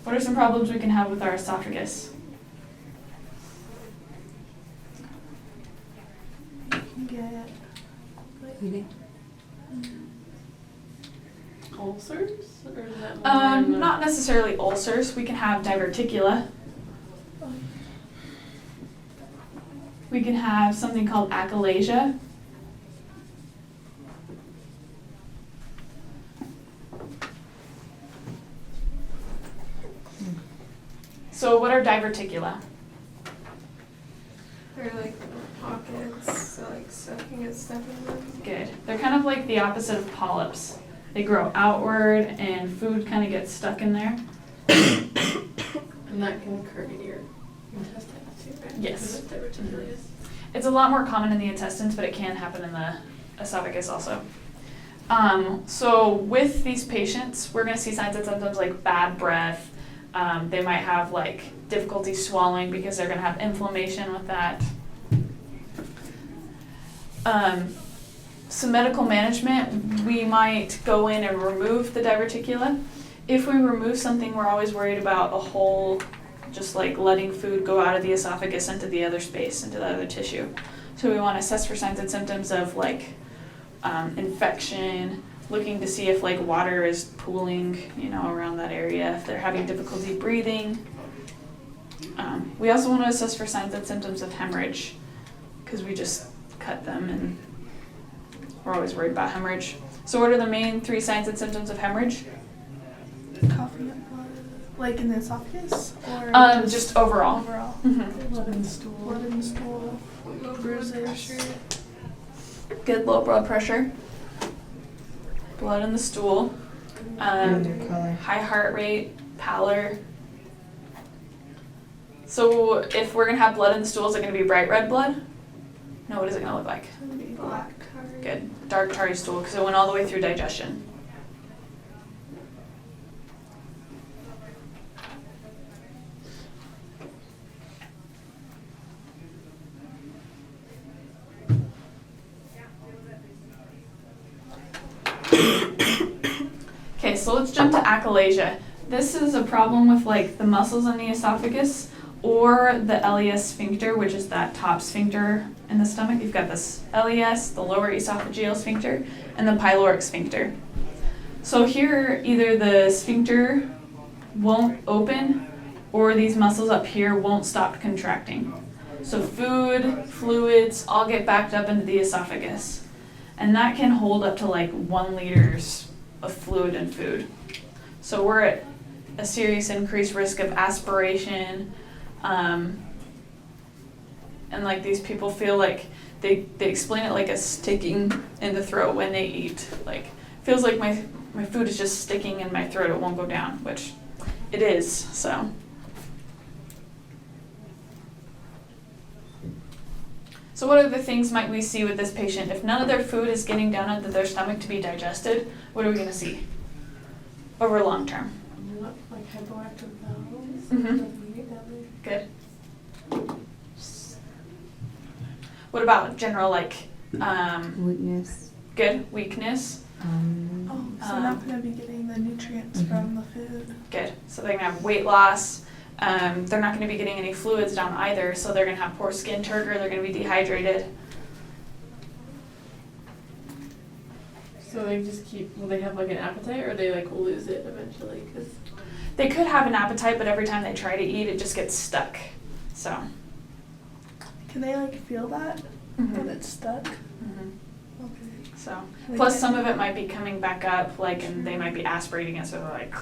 What are some problems we can have with our esophagus? You can get Bleeding. Ulcers? Or is that more in the- Not necessarily ulcers. We can have diverticula. We can have something called achalasia. So what are diverticula? They're like little pockets, so like sucking at stuff in them. Good. They're kind of like the opposite of polyps. They grow outward and food kind of gets stuck in there. And that can occur in your intestines too, right? Yes. Because of diverticulitis. It's a lot more common in the intestines, but it can happen in the esophagus also. So with these patients, we're going to see signs and symptoms like bad breath. They might have like difficulty swallowing because they're going to have inflammation with that. Some medical management, we might go in and remove the diverticula. If we remove something, we're always worried about a hole, just like letting food go out of the esophagus into the other space, into the other tissue. So we want to assess for signs and symptoms of like infection, looking to see if like water is pooling, around that area, if they're having difficulty breathing. We also want to assess for signs and symptoms of hemorrhage, because we just cut them and we're always worried about hemorrhage. So what are the main 3 signs and symptoms of hemorrhage? Coughing up blood. Like in the esophagus? Or Just overall. overall? Mhm. Blood in the stool. Blood in the stool, bruises. Good low blood pressure, blood in the stool, Under color. high heart rate, pallor. So if we're going to have blood in the stool, is it going to be bright red blood? No, what is it going to look like? It's gonna be black. Good. Dark tarry stool, because it went all the way through digestion. Okay, so let's jump to achalasia. This is a problem with like the muscles in the esophagus or the LES sphincter, which is that top sphincter in the stomach. You've got this LES, the lower esophageal sphincter, and the pyloric sphincter. So here, either the sphincter won't open or these muscles up here won't stop contracting. So food, fluids, all get backed up into the esophagus. And that can hold up to like 1 liters of fluid and food. So we're at a serious increased risk of aspiration. And like these people feel like they explain it like a sticking in the throat when they eat. Like feels like my food is just sticking in my throat, it won't go down, which it is, so. So what other things might we see with this patient? If none of their food is getting down into their stomach to be digested, what are we gonna see over long term? Like hypoactive bowels. Mhm. Good. What about general Weakness. good weakness? Oh, so they're not gonna be getting the nutrients from the food. Good. So they're gonna have weight loss. They're not gonna be getting any fluids down either, so they're gonna have poor skin turgor. They're gonna be dehydrated. So they just will they have like an appetite or they like lose it eventually? Cause They could have an appetite, but every time they try to eat, it just gets stuck. So. Can they like feel that when it's stuck? Mhm. Okay. So. They Plus, can't- some of it might be coming back up, and they might be aspirating it, so they're like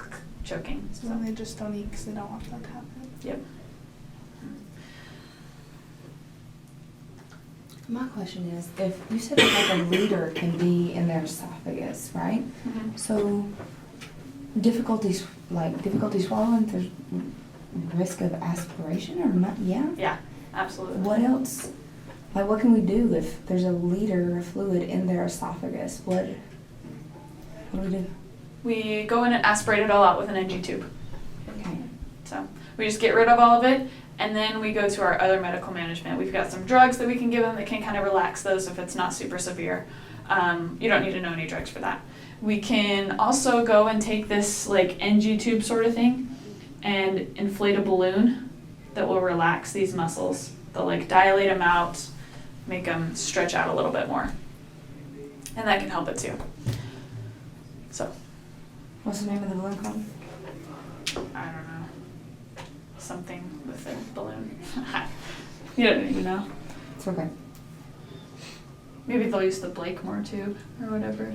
choking. So then they just don't eat because they don't want that to happen. Yep. My question is, if you said that like a leader can be in their esophagus, right? Mhm. So difficulty swallowing, there's risk of aspiration or not? Yeah. Yeah, absolutely. What else? Like, what can we do if there's a liter of fluid in their esophagus? What do we do? We go in and aspirate it all out with an NG tube. Okay. So we just get rid of all of it, and then we go to our other medical management. We've got some drugs that we can give them that can kind of relax those if it's not super severe. You don't need to know any drugs for that. We can also go and take this like NG tube sort of thing and inflate a balloon that will relax these muscles. They'll like dilate them out, make them stretch out a little bit more. And that can help it too. So, What's the name of the balloon called? I don't know. Something with a balloon. You don't even know. It's okay. Maybe they'll use the Blakemore tube or whatever.